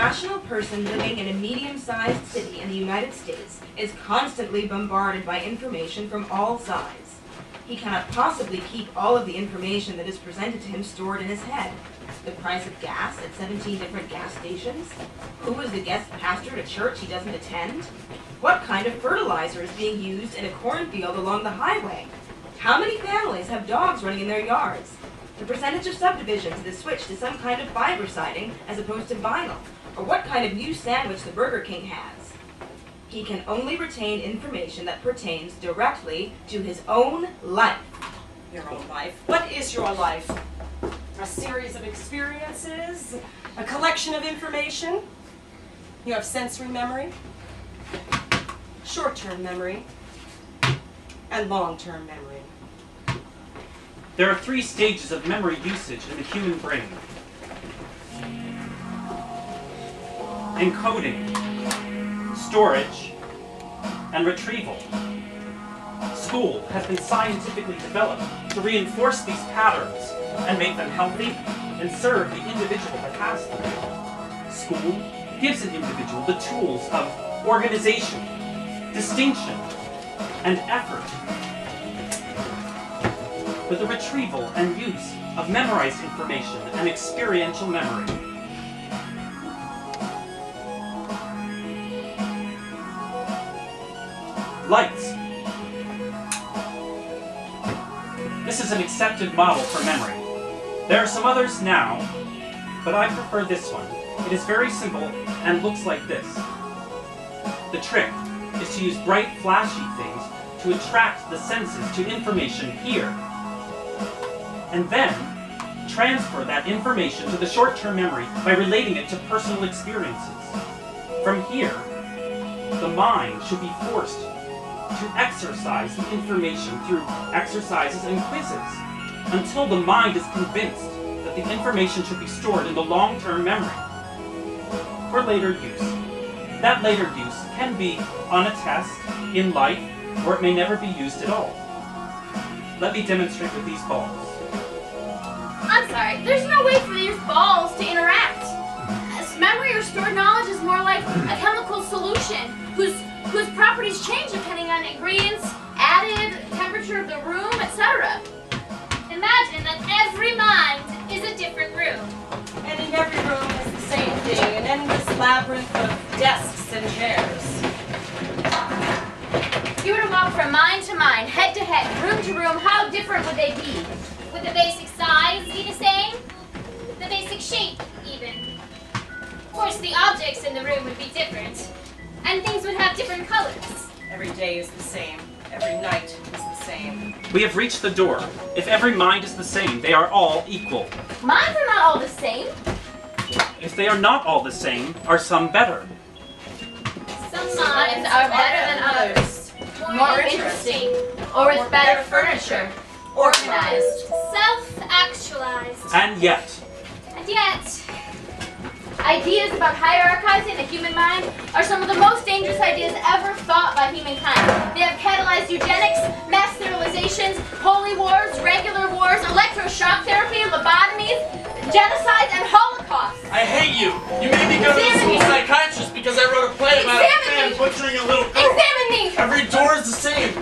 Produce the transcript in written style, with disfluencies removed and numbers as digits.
rational person living in a medium-sized city in the United States is constantly bombarded by information from all sides. He cannot possibly keep all of the information that is presented to him stored in his head. The price of gas at 17 different gas stations? Who is the guest pastor at a church he doesn't attend? What kind of fertilizer is being used in a cornfield along the highway? How many families have dogs running in their yards? The percentage of subdivisions that is switched to some kind of fiber siding as opposed to vinyl, or what kind of new sandwich the Burger King has. He can only retain information that pertains directly to his own life. Your own life? What is your life? A series of experiences? A collection of information? You have sensory memory, short-term memory, and long-term memory. There are 3 stages of memory usage in the human brain. Encoding, storage, and retrieval. School has been scientifically developed to reinforce these patterns and make them healthy and serve the individual that has them. School gives an individual the tools of organization, distinction, and effort. But the retrieval and use of memorized information and experiential memory. Lights. This is an accepted model for memory. There are some others now, but I prefer this one. It is very simple and looks like this. The trick is to use bright, flashy things to attract the senses to information here, and then transfer that information to the short-term memory by relating it to personal experiences. From here, the mind should be forced to exercise the information through exercises and quizzes until the mind is convinced that the information should be stored in the long-term memory for later use. That later use can be on a test, in life, or it may never be used at all. Let me demonstrate with these balls. I'm sorry, there's no way for these balls to interact. As memory or stored knowledge is more like a chemical solution whose properties change depending on ingredients added, temperature of the room, etc. Imagine that every mind is a different room. And in every room is the same thing, an endless labyrinth of desks and chairs. If you were to walk from mind to mind, head to head, room to room, how different would they be? Would the basic size be the same? The basic shape, even? Of course, the objects in the room would be different, and things would have different colors. Every day is the same. Every night is the same. We have reached the door. If every mind is the same, they are all equal. Minds are not all the same. If they are not all the same, are some better? Some minds are better than others. More interesting. Or with better furniture. Organized. Self-actualized. And yet, ideas about hierarchizing the human mind are some of the most dangerous ideas ever thought by humankind. They have catalyzed eugenics, mass sterilizations, holy wars, regular wars, electroshock therapy, lobotomies, genocides, and holocausts. I hate you! You made me go to the school psychiatrist because I wrote a play about a man butchering a little girl. Examine me! Every door is the same.